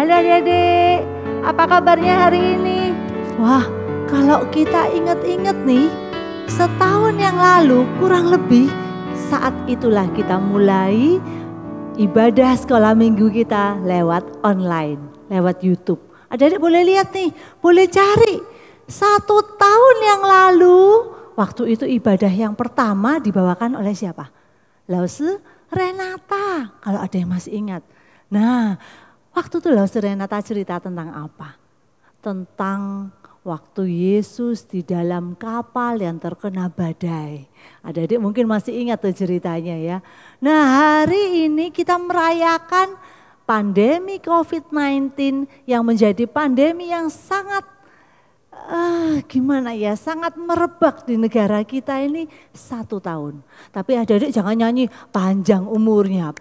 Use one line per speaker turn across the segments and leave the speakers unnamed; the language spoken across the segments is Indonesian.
Halo adik-adik, apa kabarnya hari ini? Wah, kalau kita ingat-ingat nih, setahun yang lalu kurang lebih saat itulah kita mulai ibadah sekolah minggu kita lewat online, lewat YouTube. Adik-adik boleh lihat nih, boleh cari. 1 tahun yang lalu, waktu itu ibadah yang pertama dibawakan oleh siapa? Lause Renata, kalau ada yang masih ingat. Nah, waktu itu Lause Renata cerita tentang apa? Tentang waktu Yesus di dalam kapal yang terkena badai. Adik-adik mungkin masih ingat tuh ceritanya ya. Nah, hari ini kita merayakan pandemi COVID-19 yang menjadi pandemi yang sangat sangat merebak di negara kita ini 1 tahun. Tapi adik-adik jangan nyanyi panjang umurnya.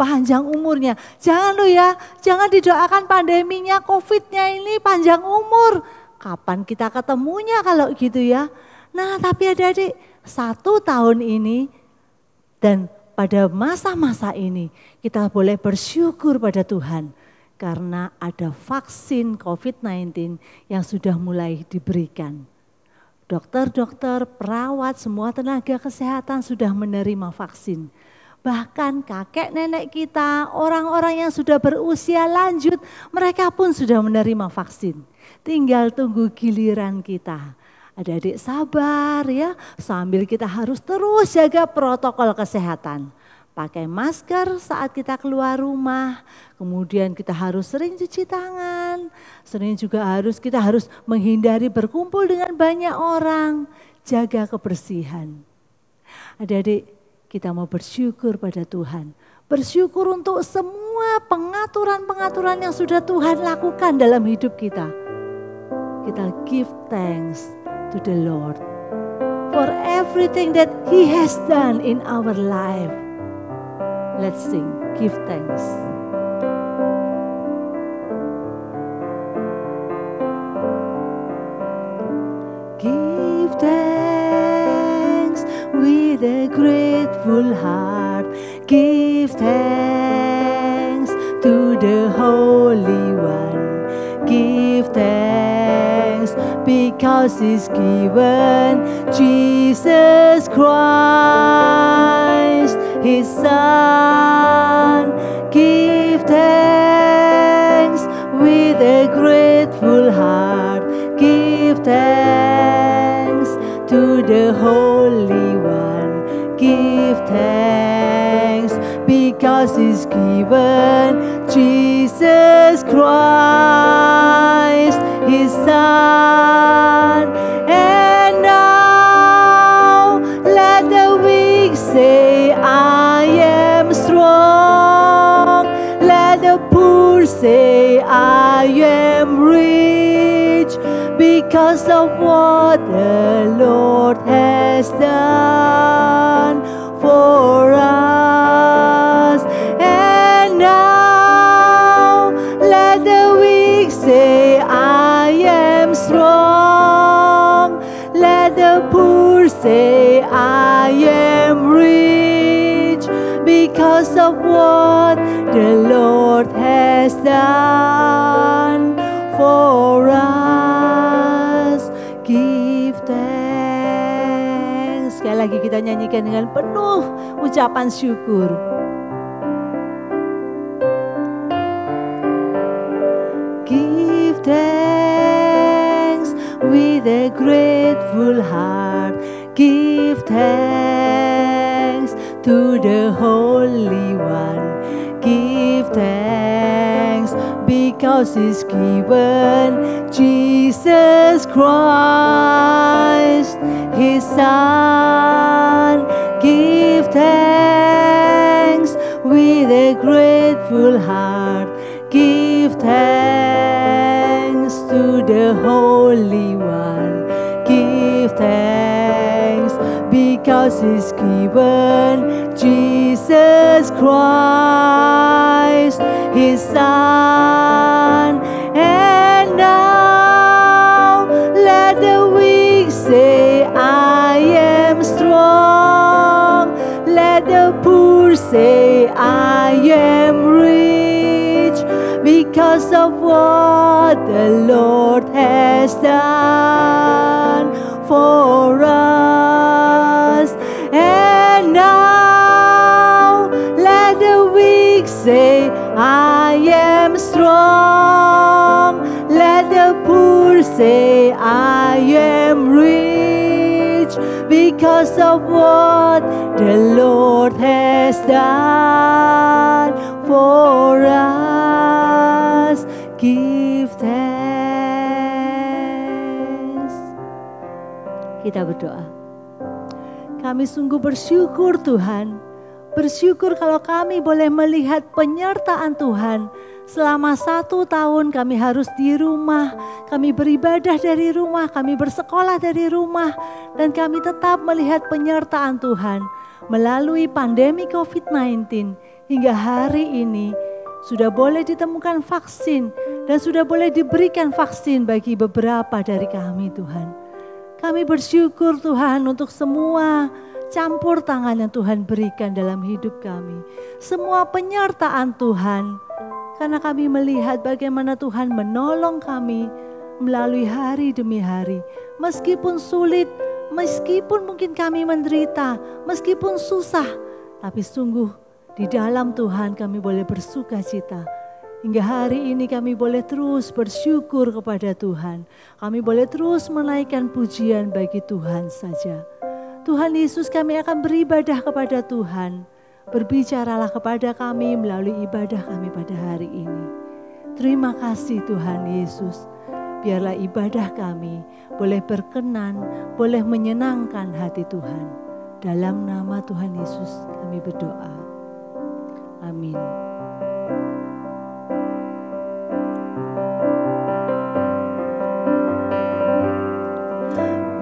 Jangan loh ya, jangan didoakan pandeminya, COVID-nya ini panjang umur. Kapan kita ketemunya kalau gitu ya. Nah tapi adik-adik 1 tahun ini dan pada masa-masa ini kita boleh bersyukur pada Tuhan. Karena ada vaksin COVID-19 yang sudah mulai diberikan. Dokter-dokter, perawat, semua tenaga kesehatan sudah menerima vaksin. Bahkan kakek nenek kita, orang-orang yang sudah berusia lanjut, mereka pun sudah menerima vaksin. Tinggal tunggu giliran kita. Adik-adik sabar ya, sambil kita harus terus jaga protokol kesehatan. Pakai masker saat kita keluar rumah, kemudian kita harus sering cuci tangan, kita harus menghindari berkumpul dengan banyak orang, jaga kebersihan. Adik-adik, kita mau bersyukur pada Tuhan, bersyukur untuk semua pengaturan-pengaturan yang sudah Tuhan lakukan dalam hidup kita. Kita give thanks to the Lord for everything that He has done in our life. Let's sing, give thanks. Give thanks with a grateful heart. Give thanks to the Holy One. Give thanks because He's given Jesus Christ, His Son. Give thanks with a grateful heart. Give thanks to the Holy One. Give thanks because He's given Jesus Christ, His Son. And now let the weak say, I am strong. Let the poor say, I am rich, because of what the Lord has done for us. And now let the weak say, I am strong. Let the poor say, I am rich, because of what the Lord has done for us. Give thanks. Sekali lagi kita nyanyikan dengan penuh ucapan syukur. Give thanks with a grateful heart. Give thanks to the Holy One. Give thanks because He's given Jesus Christ, His Son. Give thanks with a grateful heart. Give thanks to the Holy One. Give thanks because He's given Jesus Christ, His Son. And now let the weak say, I am strong. Let the poor say, I am rich, because of what what the Lord has done for us. And now let the weak say, I am strong. Let the poor say, I am rich, because of what the Lord has done for us. Give thanks. Kita berdoa. Kami sungguh bersyukur Tuhan. Bersyukur kalau kami boleh melihat penyertaan Tuhan. Selama 1 tahun kami harus di rumah, kami beribadah dari rumah, kami bersekolah dari rumah, dan kami tetap melihat penyertaan Tuhan melalui pandemi COVID-19 hingga hari ini. Sudah boleh ditemukan vaksin dan sudah boleh diberikan vaksin bagi beberapa dari kami Tuhan. Kami bersyukur Tuhan untuk semua campur tangan yang Tuhan berikan dalam hidup kami. Semua penyertaan Tuhan. Karena kami melihat bagaimana Tuhan menolong kami melalui hari demi hari. Meskipun sulit, meskipun mungkin kami menderita, meskipun susah. Tapi sungguh di dalam Tuhan kami boleh bersuka cita. Hingga hari ini kami boleh terus bersyukur kepada Tuhan. Kami boleh terus menaikkan pujian bagi Tuhan saja. Tuhan Yesus, kami akan beribadah kepada Tuhan. Berbicaralah kepada kami melalui ibadah kami pada hari ini. Terima kasih Tuhan Yesus. Biarlah ibadah kami boleh berkenan, boleh menyenangkan hati Tuhan. Dalam nama Tuhan Yesus kami berdoa. Amin.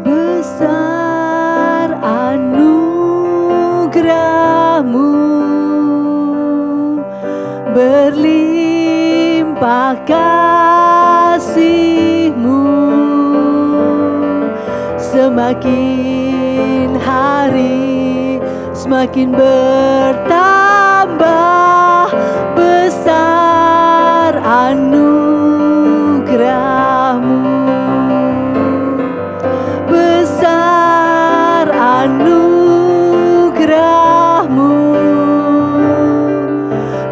Besar anugerah-Mu, berlimpah kasih-Mu, semakin hari semakin bertambah. Besar anugerah-Mu, besar anugerah-Mu,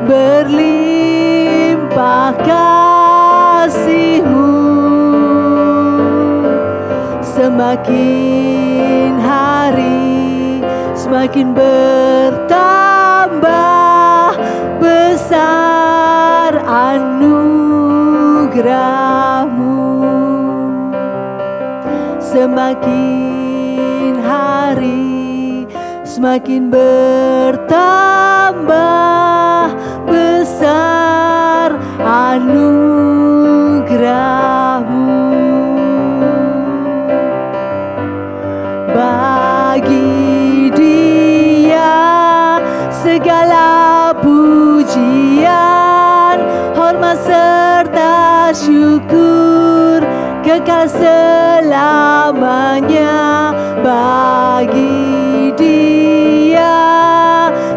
berlimpah kasih-Mu, semakin hari semakin bertambah. Besar anugerah-Mu, semakin hari semakin bertambah. Besar anugerah-Mu. Bagi Dia segala pujian, hormat serta syukur kekal selamanya. Bagi Dia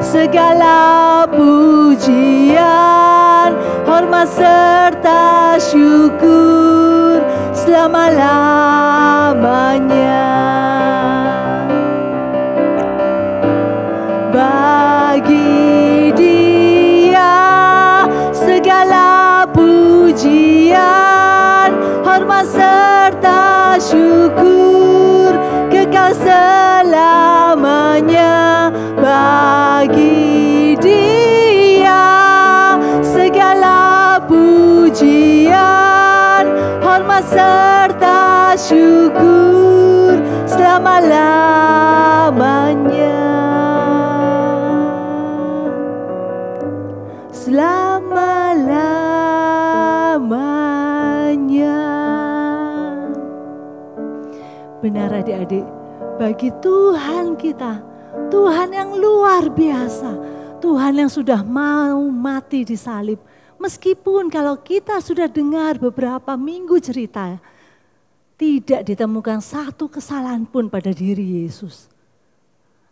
segala pujian, hormat serta syukur selama-lamanya. Bagi Dia segala pujian, hormat serta syukur kekal selamanya. Bagi Dia segala pujian, hormat serta syukur selama-lamanya. Selama-lamanya. Benar adik-adik, bagi Tuhan kita, Tuhan yang luar biasa, Tuhan yang sudah mau mati di salib. Meskipun kalau kita sudah dengar beberapa minggu cerita, tidak ditemukan satu kesalahan pun pada diri Yesus.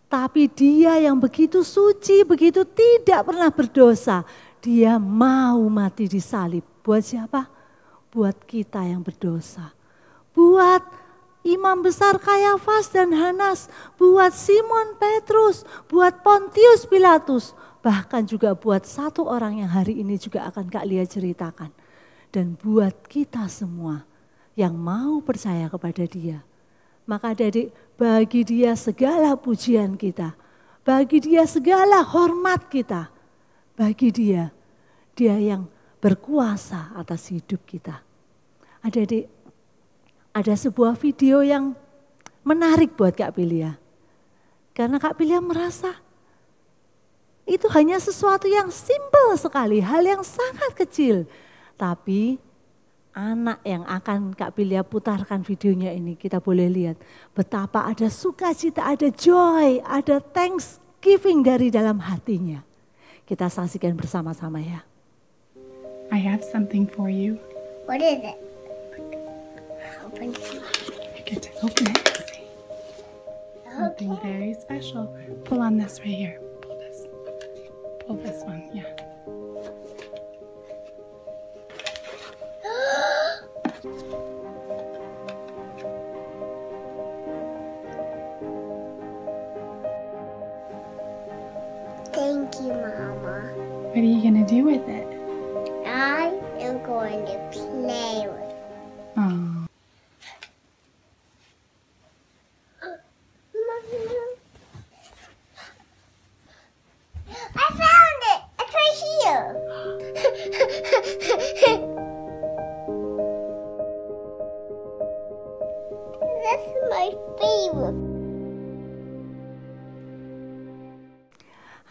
Tapi Dia yang begitu suci, begitu tidak pernah berdosa, Dia mau mati di salib. Buat siapa? buat kita yang berdosa. Buat imam besar Kayafas dan Hanas, buat Simon Petrus, buat Pontius Pilatus, bahkan juga buat satu orang yang hari ini juga akan Kak Lia ceritakan. Dan buat kita semua yang mau percaya kepada Dia. Maka adik-adik, bagi Dia segala pujian kita, bagi Dia segala hormat kita, bagi Dia yang berkuasa atas hidup kita. Adik-adik, ada sebuah video yang menarik buat Kak Pilia. Karena Kak Pilia merasa itu hanya sesuatu yang simpel sekali, hal yang sangat kecil. Tapi anak yang akan Kak Pilia putarkan videonya ini, kita boleh lihat betapa ada sukacita, ada joy, ada thanksgiving dari dalam hatinya. Kita saksikan bersama-sama ya.
I have something for you.
What is it? Open.
You get to open it and see. Something very special. Pull on this right here. Pull this. Pull this one, yeah.
Thank you, Mama.
What are you gonna do with it?
I am going to play with it.
Oh,
I found it! It's right here! That's my favorite.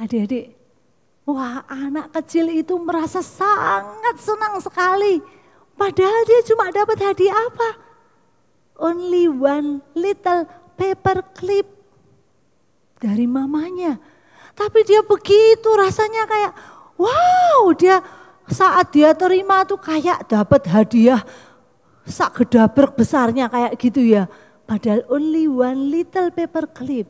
Adik-adik, wah anak kecil itu merasa sangat senang sekali. Padahal dia cuma dapat hadiah apa? Only one little paper clip dari mamanya. Tapi dia begitu rasanya kayak wow, saat dia terima tuh kayak dapat hadiah sak gedabrek besarnya kayak gitu ya. Padahal only one little paper clip.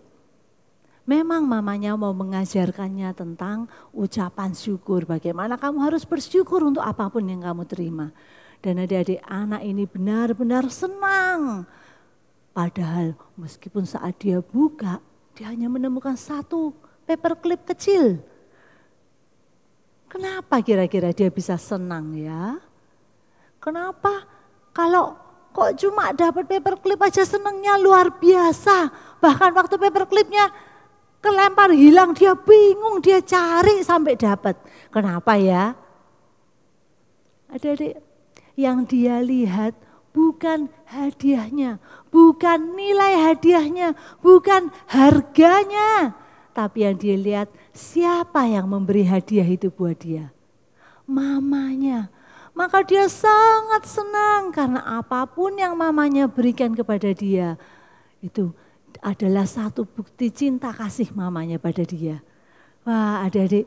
Memang mamanya mau mengajarkannya tentang ucapan syukur. Bagaimana kamu harus bersyukur untuk apapun yang kamu terima. Dan adik-adik, anak ini benar-benar senang. Padahal meskipun saat dia buka, dia hanya menemukan satu paper clip kecil. Kenapa kira-kira dia bisa senang ya? Kenapa? Kalau kok cuma dapat paper clip aja senangnya luar biasa. Bahkan waktu paper clipnya kelempar hilang, dia bingung, dia cari sampai dapat. Kenapa ya? Adik-adik, yang dia lihat bukan hadiahnya, bukan nilai hadiahnya, bukan harganya. Tapi yang dia lihat siapa yang memberi hadiah itu buat dia. Mamanya. Maka dia sangat senang karena apapun yang mamanya berikan kepada dia itu adalah satu bukti cinta kasih mamanya pada dia. Wah adik-adik,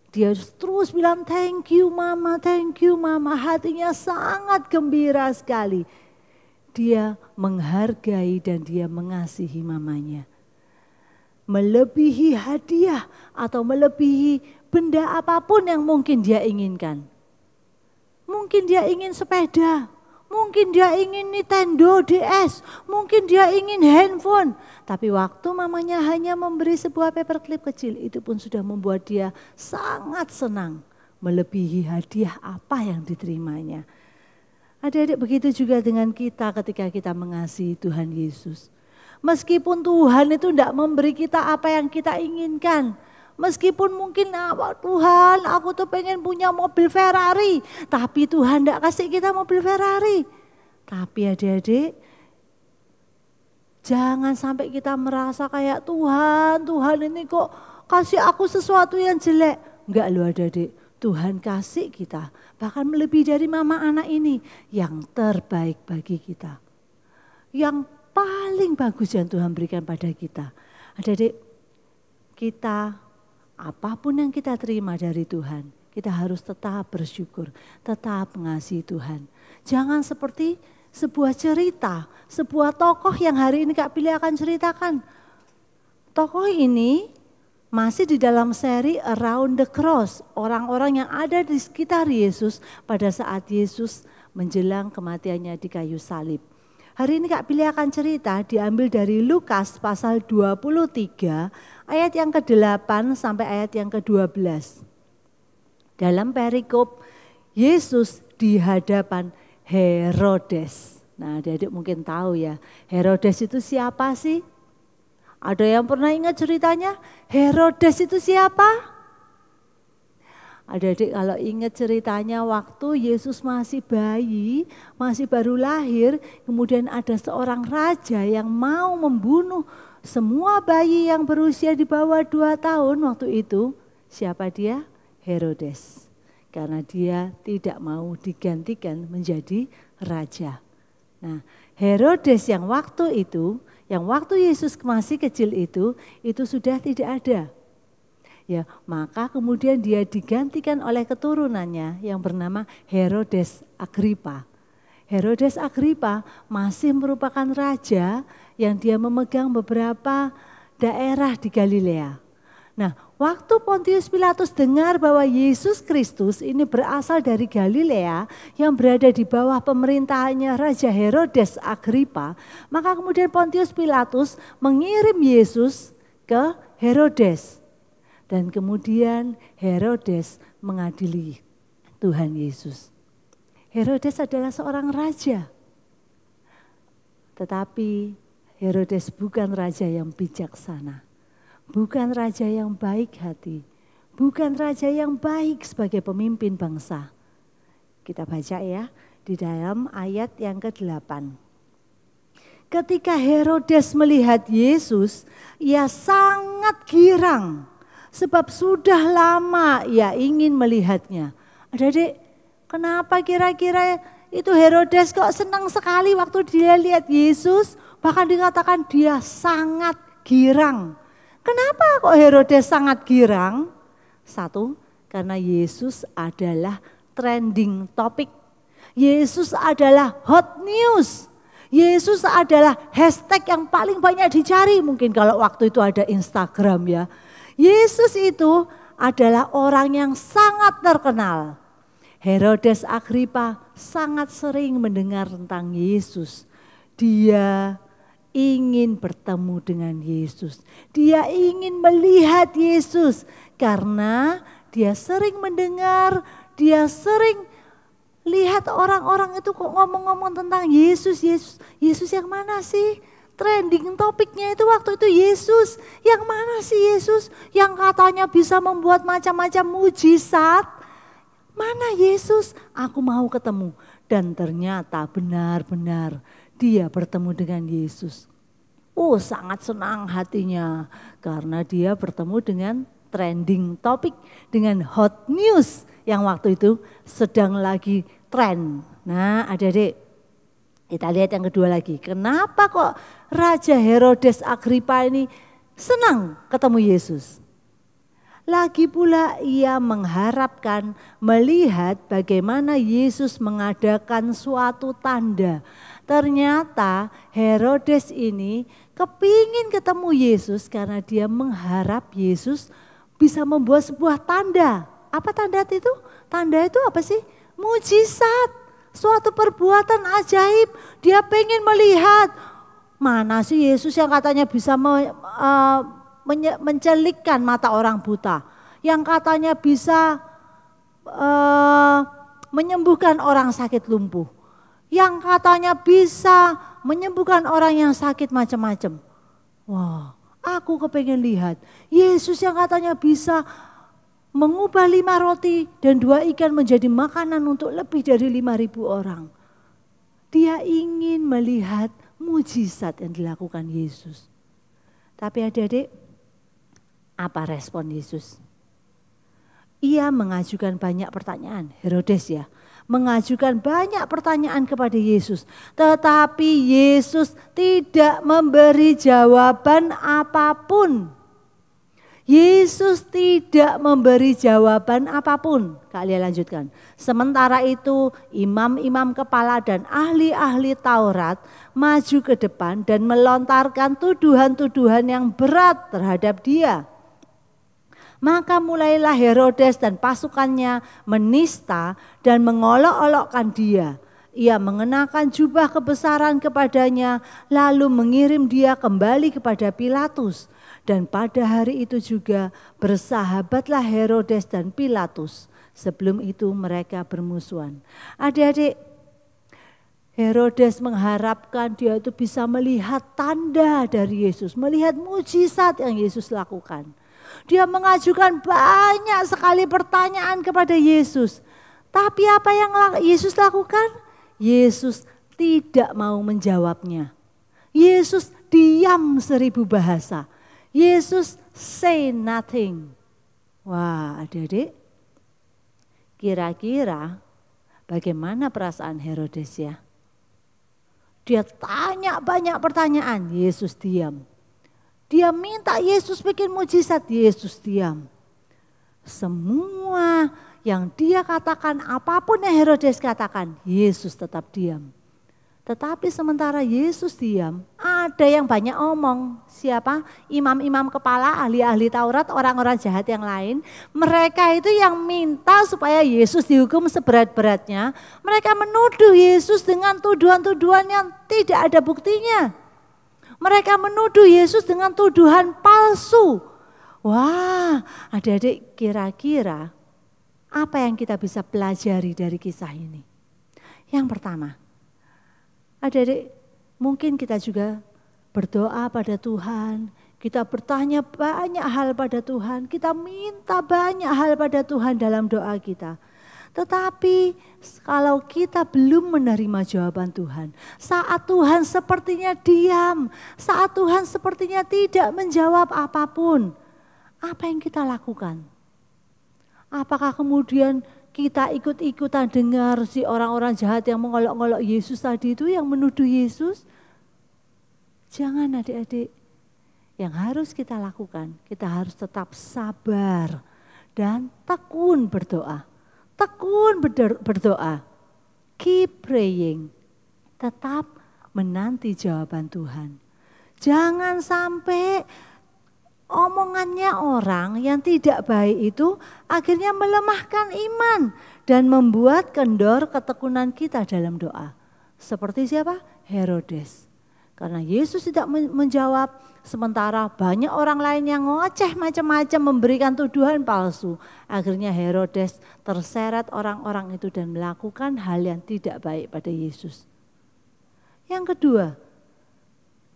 dia terus bilang thank you mama, thank you mama. Hatinya sangat gembira sekali. Dia menghargai dan dia mengasihi mamanya. Melebihi hadiah atau melebihi benda apapun yang mungkin dia inginkan. Mungkin dia ingin sepeda. Mungkin dia ingin Nintendo DS, mungkin dia ingin handphone. Tapi waktu mamanya hanya memberi sebuah paperclip kecil, itu pun sudah membuat dia sangat senang. Melebihi hadiah apa yang diterimanya. Adik-adik, begitu juga dengan kita ketika kita mengasihi Tuhan Yesus. Meskipun Tuhan itu tidak memberi kita apa yang kita inginkan. Meskipun mungkin Tuhan aku tuh pengen punya mobil Ferrari. Tapi Tuhan tidak kasih kita mobil Ferrari. Tapi adik-adik, jangan sampai kita merasa kayak Tuhan ini kok kasih aku sesuatu yang jelek. Enggak loh adik-adik, Tuhan kasih kita. Bahkan melebihi dari mama anak ini yang terbaik bagi kita. Yang paling bagus yang Tuhan berikan pada kita. Adik-adik, kita apapun yang kita terima dari Tuhan, kita harus tetap bersyukur, tetap mengasihi Tuhan. Jangan seperti sebuah cerita, sebuah tokoh yang hari ini Kak Pilih akan ceritakan. Tokoh ini Masih di dalam seri Around the Cross, orang-orang yang ada di sekitar Yesus pada saat Yesus menjelang kematiannya di kayu salib. Hari ini Kak Billy akan cerita diambil dari Lukas pasal 23 ayat yang ke-8 sampai ayat yang ke-12. Dalam perikop Yesus di hadapan Herodes. Nah, adik-adik mungkin tahu ya, Herodes itu siapa sih? Ada yang pernah ingat ceritanya? Herodes itu siapa? Adik-adik kalau ingat ceritanya waktu Yesus masih bayi, masih baru lahir, kemudian ada seorang raja yang mau membunuh semua bayi yang berusia di bawah 2 tahun waktu itu. Siapa dia? Herodes. Karena dia tidak mau digantikan menjadi raja. Nah, Herodes yang waktu Yesus masih kecil itu sudah tidak ada. Ya, maka kemudian dia digantikan oleh keturunannya yang bernama Herodes Agripa. Herodes Agripa masih merupakan raja yang dia memegang beberapa daerah di Galilea. Nah, waktu Pontius Pilatus dengar bahwa Yesus Kristus ini berasal dari Galilea yang berada di bawah pemerintahannya Raja Herodes Agripa, maka kemudian Pontius Pilatus mengirim Yesus ke Herodes. Dan kemudian Herodes mengadili Tuhan Yesus. Herodes adalah seorang raja. Tetapi Herodes bukan raja yang bijaksana. Bukan raja yang baik hati, bukan raja yang baik sebagai pemimpin bangsa. Kita baca ya di dalam ayat yang ke-8. Ketika Herodes melihat Yesus, ia sangat girang sebab sudah lama ia ingin melihatnya. Adik-adik, kenapa kira-kira itu Herodes kok senang sekali waktu dia lihat Yesus? Bahkan dikatakan dia sangat girang. Kenapa kok Herodes sangat girang? 1, karena Yesus adalah trending topic. Yesus adalah hot news. Yesus adalah hashtag yang paling banyak dicari. Mungkin kalau waktu itu ada Instagram ya. Yesus itu adalah orang yang sangat terkenal. Herodes Agripa sangat sering mendengar tentang Yesus. Dia ingin bertemu dengan Yesus. Dia ingin melihat Yesus karena dia sering mendengar, dia sering lihat orang-orang itu kok ngomong-ngomong tentang Yesus. Yesus yang mana sih? Trending topiknya itu waktu itu Yesus. Yang mana sih Yesus? Yang katanya bisa membuat macam-macam mujizat. Mana Yesus? Aku mau ketemu. Dan ternyata benar-benar dia bertemu dengan Yesus. Sangat senang hatinya karena dia bertemu dengan trending topik, dengan hot news yang waktu itu sedang lagi tren. Nah, adik-adik, kita lihat yang kedua lagi. Kenapa kok Raja Herodes Agripa ini senang ketemu Yesus? Lagi pula ia mengharapkan melihat bagaimana Yesus mengadakan suatu tanda. Ternyata Herodes ini kepingin ketemu Yesus karena dia mengharap Yesus bisa membuat sebuah tanda. Apa tanda itu? Tanda itu apa sih? Mujizat, suatu perbuatan ajaib. Dia pengen melihat mana sih Yesus yang katanya bisa mencelikkan mata orang buta, yang katanya bisa menyembuhkan orang sakit lumpuh, yang katanya bisa menyembuhkan orang yang sakit macam-macam. Wah, aku kepengen lihat Yesus yang katanya bisa mengubah 5 roti dan 2 ikan menjadi makanan untuk lebih dari 5.000 orang. Dia ingin melihat mujizat yang dilakukan Yesus. Tapi adik-adik, apa respon Yesus? Ia mengajukan banyak pertanyaan, Herodes ya. Mengajukan banyak pertanyaan kepada Yesus. Tetapi Yesus tidak memberi jawaban apapun. Yesus tidak memberi jawaban apapun. Kak Lia lanjutkan. Sementara itu imam-imam kepala dan ahli-ahli Taurat maju ke depan dan melontarkan tuduhan-tuduhan yang berat terhadap dia. Maka mulailah Herodes dan pasukannya menista dan mengolok-olokkan dia. Ia mengenakan jubah kebesaran kepadanya, lalu mengirim dia kembali kepada Pilatus. Dan pada hari itu juga bersahabatlah Herodes dan Pilatus. Sebelum itu mereka bermusuhan. Adik-adik, Herodes mengharapkan dia itu bisa melihat tanda dari Yesus, melihat mujizat yang Yesus lakukan. Dia mengajukan banyak sekali pertanyaan kepada Yesus. Tapi apa yang Yesus lakukan? Yesus tidak mau menjawabnya. Yesus diam 1000 bahasa. Yesus say nothing. Wah, adik-adik, kira-kira bagaimana perasaan Herodes ya? Dia tanya banyak pertanyaan, Yesus diam. Dia minta Yesus bikin mujizat, Yesus diam. Semua yang dia katakan, apapun yang Herodes katakan, Yesus tetap diam. Tetapi sementara Yesus diam, ada yang banyak omong. Siapa? Imam-imam kepala, ahli-ahli Taurat, orang-orang jahat yang lain. Mereka itu yang minta supaya Yesus dihukum seberat-beratnya. Mereka menuduh Yesus dengan tuduhan-tuduhan yang tidak ada buktinya. Mereka menuduh Yesus dengan tuduhan palsu. Wah, adik-adik, kira-kira apa yang kita bisa pelajari dari kisah ini? Yang pertama, adik-adik, mungkin kita juga berdoa pada Tuhan, kita bertanya banyak hal pada Tuhan, kita minta banyak hal pada Tuhan dalam doa kita. Tetapi kalau kita belum menerima jawaban Tuhan, saat Tuhan sepertinya diam, saat Tuhan sepertinya tidak menjawab apapun, apa yang kita lakukan? Apakah kemudian kita ikut-ikutan dengar si orang-orang jahat yang mengolok-olok Yesus tadi itu, yang menuduh Yesus? Jangan adik-adik. Yang harus kita lakukan, kita harus tetap sabar dan tekun berdoa. Tekun berdoa. Keep praying. Tetap menanti jawaban Tuhan. Jangan sampai omongannya orang yang tidak baik itu akhirnya melemahkan iman dan membuat kendor ketekunan kita dalam doa. Seperti siapa? Herodes. Karena Yesus tidak menjawab, sementara banyak orang lain yang ngoceh macam-macam, memberikan tuduhan palsu. Akhirnya Herodes terseret orang-orang itu dan melakukan hal yang tidak baik pada Yesus. Yang kedua,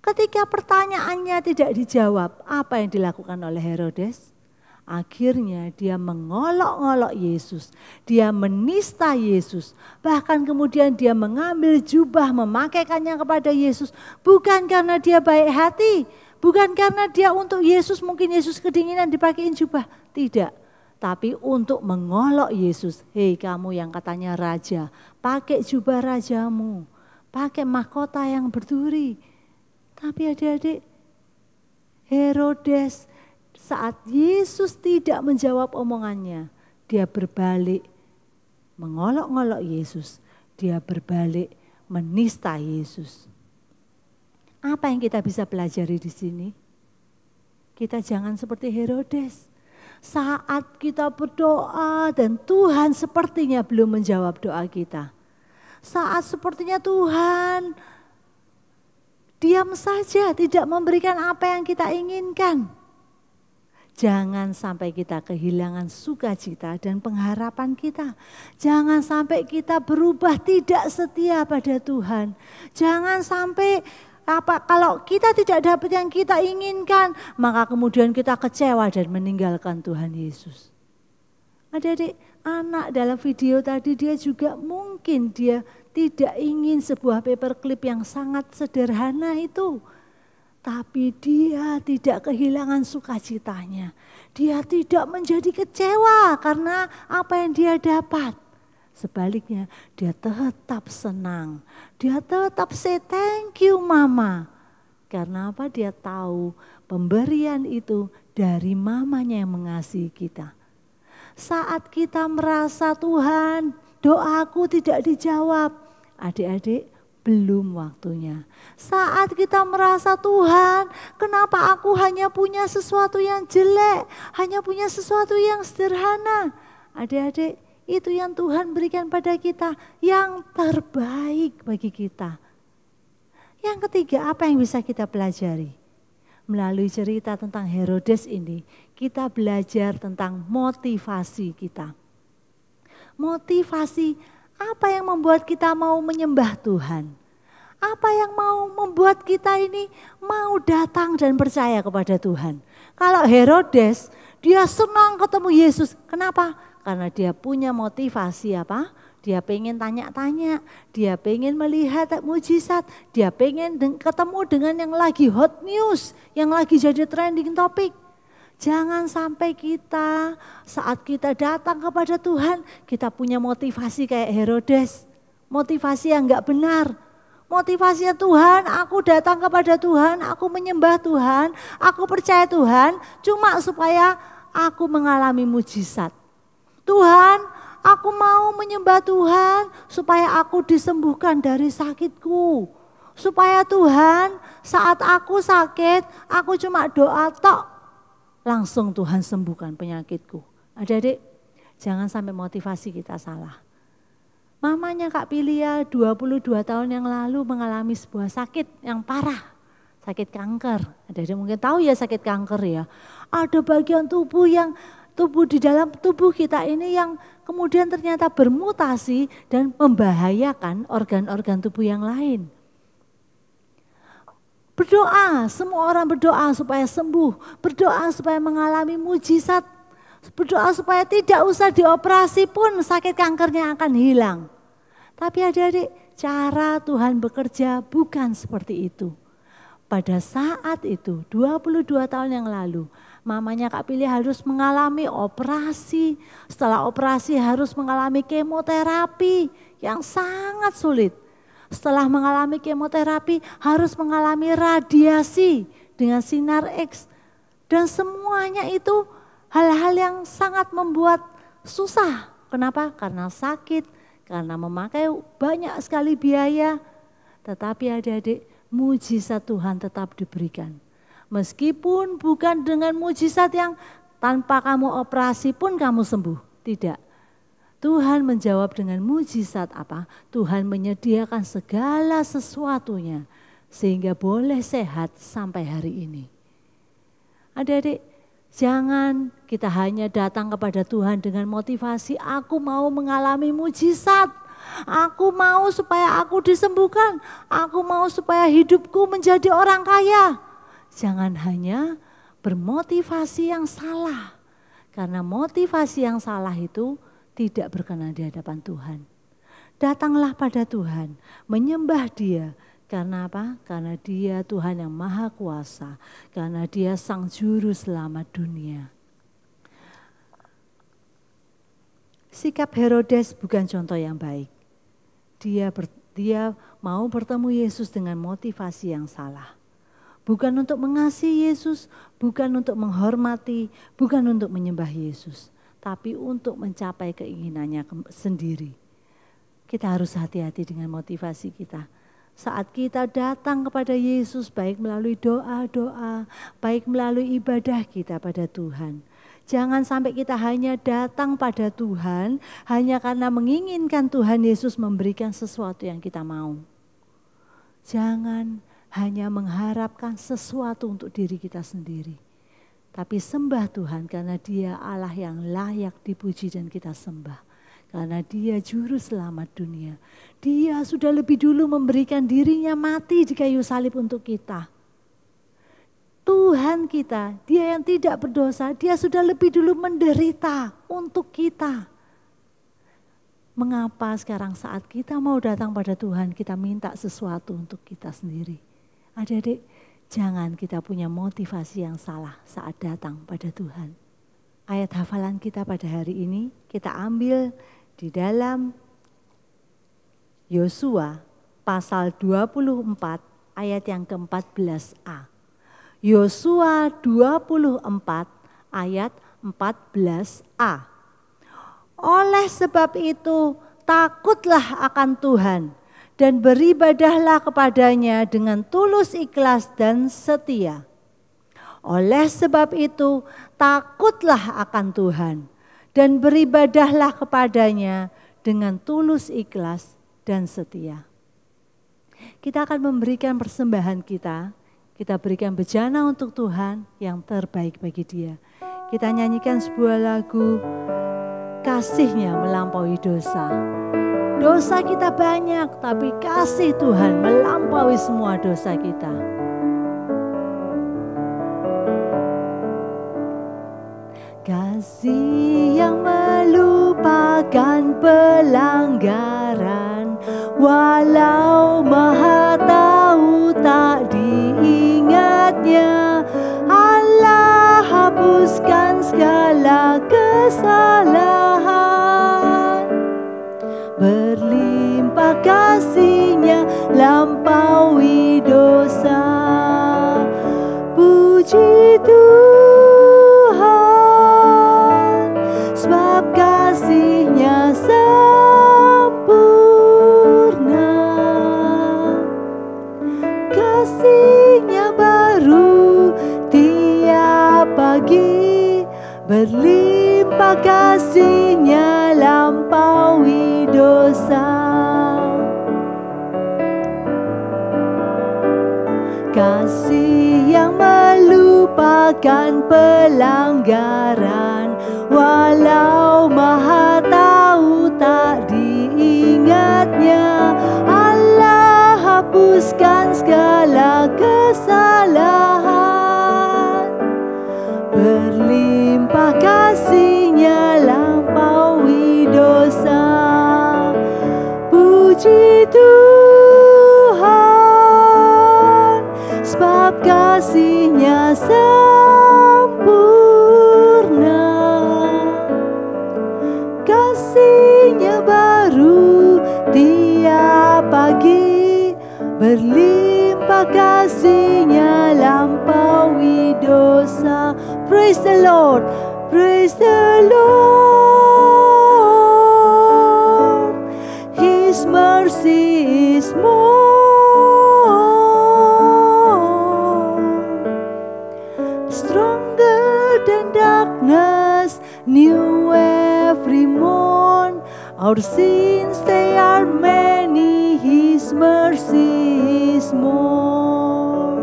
ketika pertanyaannya tidak dijawab, apa yang dilakukan oleh Herodes? Akhirnya dia mengolok-olok Yesus, dia menista Yesus, bahkan kemudian dia mengambil jubah memakaikannya kepada Yesus, bukan karena dia baik hati, bukan karena dia untuk Yesus, mungkin Yesus kedinginan dipakein jubah, tidak. Tapi untuk mengolok Yesus, hei kamu yang katanya raja, pakai jubah rajamu, pakai mahkota yang berduri. Tapi adik-adik, Herodes saat Yesus tidak menjawab omongannya, dia berbalik mengolok-olok Yesus, dia berbalik menista Yesus. Apa yang kita bisa pelajari di sini? Kita jangan seperti Herodes. Saat kita berdoa dan Tuhan sepertinya belum menjawab doa kita. Saat sepertinya Tuhan diam saja, tidak memberikan apa yang kita inginkan. Jangan sampai kita kehilangan sukacita dan pengharapan kita. Jangan sampai kita berubah tidak setia pada Tuhan. Jangan sampai kalau kita tidak dapat yang kita inginkan, maka kemudian kita kecewa dan meninggalkan Tuhan Yesus. Adik-adik, anak dalam video tadi dia juga mungkin dia tidak ingin sebuah paperclip yang sangat sederhana itu. Tapi dia tidak kehilangan sukacitanya. Dia tidak menjadi kecewa karena apa yang dia dapat. Sebaliknya dia tetap senang. Dia tetap say thank you mama. Karena apa? Dia tahu pemberian itu dari mamanya yang mengasihi kita. Saat kita merasa Tuhan doaku tidak dijawab. Adik-adik, belum waktunya. Saat kita merasa Tuhan, kenapa aku hanya punya sesuatu yang jelek, hanya punya sesuatu yang sederhana. Adik-adik, itu yang Tuhan berikan pada kita, yang terbaik bagi kita. Yang ketiga, apa yang bisa kita pelajari? Melalui cerita tentang Herodes ini, kita belajar tentang motivasi kita. Motivasi apa yang membuat kita mau menyembah Tuhan? Apa yang mau membuat kita ini mau datang dan percaya kepada Tuhan? Kalau Herodes, dia senang ketemu Yesus. Kenapa? Karena dia punya motivasi apa? Dia pengen tanya-tanya, dia pengen melihat mujizat, dia pengen ketemu dengan yang lagi hot news, yang lagi jadi trending topik. Jangan sampai kita saat kita datang kepada Tuhan, kita punya motivasi kayak Herodes. Motivasi yang enggak benar. Motivasinya Tuhan, aku datang kepada Tuhan, aku menyembah Tuhan, aku percaya Tuhan, cuma supaya aku mengalami mujizat. Tuhan, aku mau menyembah Tuhan supaya aku disembuhkan dari sakitku. Supaya Tuhan saat aku sakit, aku cuma doa tok, langsung Tuhan sembuhkan penyakitku. Adik-adik, jangan sampai motivasi kita salah. Mamanya Kak Pilia 22 tahun yang lalu mengalami sebuah sakit yang parah. Sakit kanker. Adik-adik mungkin tahu ya sakit kanker ya. Ada bagian tubuh di dalam tubuh kita ini yang kemudian ternyata bermutasi dan membahayakan organ-organ tubuh yang lain. Berdoa, semua orang berdoa supaya sembuh, berdoa supaya mengalami mujizat, berdoa supaya tidak usah dioperasi pun sakit kankernya akan hilang. Tapi adik-adik, cara Tuhan bekerja bukan seperti itu. Pada saat itu, 22 tahun yang lalu, mamanya Kak Pilih harus mengalami operasi. Setelah operasi harus mengalami kemoterapi yang sangat sulit. Setelah mengalami kemoterapi harus mengalami radiasi dengan sinar X. Dan semuanya itu hal-hal yang sangat membuat susah. Kenapa? Karena sakit, karena memakai banyak sekali biaya. Tetapi adik-adik, mujizat Tuhan tetap diberikan. Meskipun bukan dengan mujizat yang tanpa kamu operasi pun kamu sembuh. Tidak. Tuhan menjawab dengan mujizat apa? Tuhan menyediakan segala sesuatunya sehingga boleh sehat sampai hari ini. Adik-adik, jangan kita hanya datang kepada Tuhan dengan motivasi aku mau mengalami mujizat. Aku mau supaya aku disembuhkan. Aku mau supaya hidupku menjadi orang kaya. Jangan hanya bermotivasi yang salah. Karena motivasi yang salah itu tidak berkenan di hadapan Tuhan. Datanglah pada Tuhan, menyembah Dia. Karena apa? Karena Dia Tuhan yang Maha Kuasa. Karena Dia Sang Juru Selamat dunia. Sikap Herodes bukan contoh yang baik. Dia mau bertemu Yesus dengan motivasi yang salah. Bukan untuk mengasihi Yesus, bukan untuk menghormati, bukan untuk menyembah Yesus. Tapi untuk mencapai keinginannya sendiri. Kita harus hati-hati dengan motivasi kita. Saat kita datang kepada Yesus baik melalui doa-doa, baik melalui ibadah kita pada Tuhan. Jangan sampai kita hanya datang pada Tuhan hanya karena menginginkan Tuhan Yesus memberikan sesuatu yang kita mau. Jangan hanya mengharapkan sesuatu untuk diri kita sendiri. Tapi sembah Tuhan karena Dia Allah yang layak dipuji dan kita sembah. Karena Dia Juru Selamat dunia. Dia sudah lebih dulu memberikan dirinya mati di kayu salib untuk kita. Tuhan kita, Dia yang tidak berdosa, Dia sudah lebih dulu menderita untuk kita. Mengapa sekarang saat kita mau datang pada Tuhan, kita minta sesuatu untuk kita sendiri? Adik-adik, jangan kita punya motivasi yang salah saat datang pada Tuhan. Ayat hafalan kita pada hari ini kita ambil di dalam Yosua pasal 24 ayat yang ke-14a. Yosua 24 ayat 14a. Oleh sebab itu takutlah akan Tuhan dan beribadahlah kepadanya dengan tulus ikhlas dan setia. Oleh sebab itu, takutlah akan Tuhan dan beribadahlah kepadanya dengan tulus ikhlas dan setia. Kita akan memberikan persembahan kita berikan bejana untuk Tuhan yang terbaik bagi Dia. Kita nyanyikan sebuah lagu, kasih-Nya melampaui dosa. Dosa kita banyak, tapi kasih Tuhan melampaui semua dosa kita. Kasih yang melupakan pelanggaran, walau Maha Tahu tak diingatnya. Allah hapuskan segala kesalahan, berlimpah kasih-Nya lampaui dosa. Puji Tuhan, sebab kasih-Nya sempurna. Kasih-Nya baru tiap pagi, berlimpah kasih-Nya lampaui dosa. Kasih yang melupakan pelanggaran, walau Maha Tahu tak diingatnya. Allah hapuskan segala kesalahan, berlimpah kasih-Nya lampaui dosa. Puji Tuhan, sebab kasih-Nya sempurna. Kasih-Nya baru tiap pagi, berlimpah kasih-Nya lampaui dosa. Praise the Lord, praise the Lord. His mercy is more, stronger than darkness, new every morn. Our sins they are many, His mercy is more.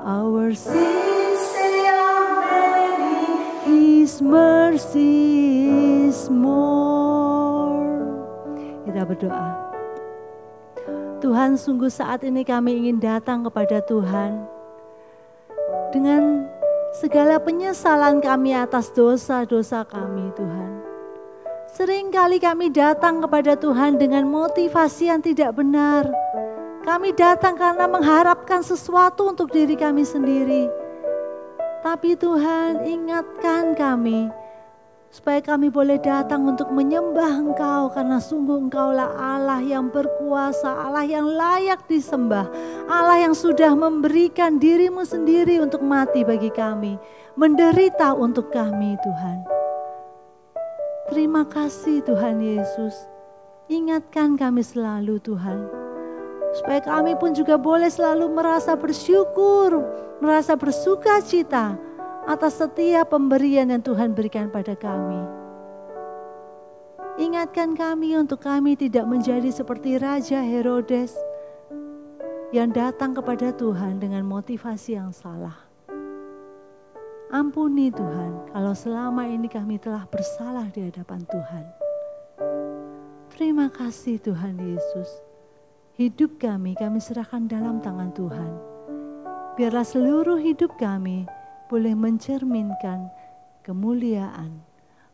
Our sins they are many, His mercy is more. Kita berdoa. Tuhan, sungguh saat ini kami ingin datang kepada Tuhan dengan segala penyesalan kami atas dosa-dosa kami, Tuhan. Seringkali kami datang kepada Tuhan dengan motivasi yang tidak benar. Kami datang karena mengharapkan sesuatu untuk diri kami sendiri. Tapi Tuhan, ingatkan kami supaya kami boleh datang untuk menyembah Engkau, karena sungguh Engkaulah Allah yang berkuasa, Allah yang layak disembah, Allah yang sudah memberikan diri-Mu sendiri untuk mati bagi kami, menderita untuk kami, Tuhan. Terima kasih Tuhan Yesus. Ingatkan kami selalu Tuhan, supaya kami pun juga boleh selalu merasa bersyukur, merasa bersuka cita atas setiap pemberian yang Tuhan berikan pada kami. Ingatkan kami untuk kami tidak menjadi seperti Raja Herodes yang datang kepada Tuhan dengan motivasi yang salah. Ampuni Tuhan kalau selama ini kami telah bersalah di hadapan Tuhan. Terima kasih Tuhan Yesus. Hidup kami serahkan dalam tangan Tuhan. Biarlah seluruh hidup kami boleh mencerminkan kemuliaan,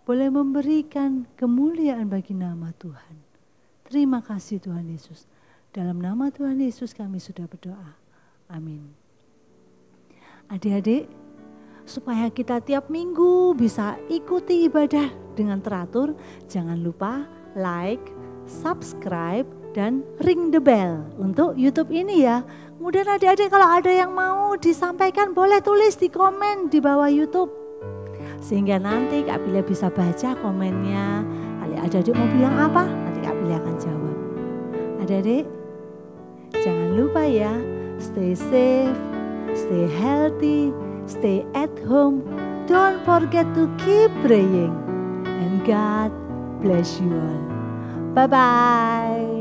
boleh memberikan kemuliaan bagi nama Tuhan. Terima kasih Tuhan Yesus. Dalam nama Tuhan Yesus kami sudah berdoa. Amin. Adik-adik, supaya kita tiap minggu bisa ikuti ibadah dengan teratur, jangan lupa like, subscribe, dan ring the bell untuk YouTube ini ya. Kemudian adik-adik kalau ada yang mau disampaikan boleh tulis di komen di bawah YouTube. Sehingga nanti Kak Bilya bisa baca komennya. Adik-adik mau bilang apa, nanti Kak Bilya akan jawab. Adik-adik, jangan lupa ya, stay safe, stay healthy, stay at home. Don't forget to keep praying. And God bless you all. Bye-bye.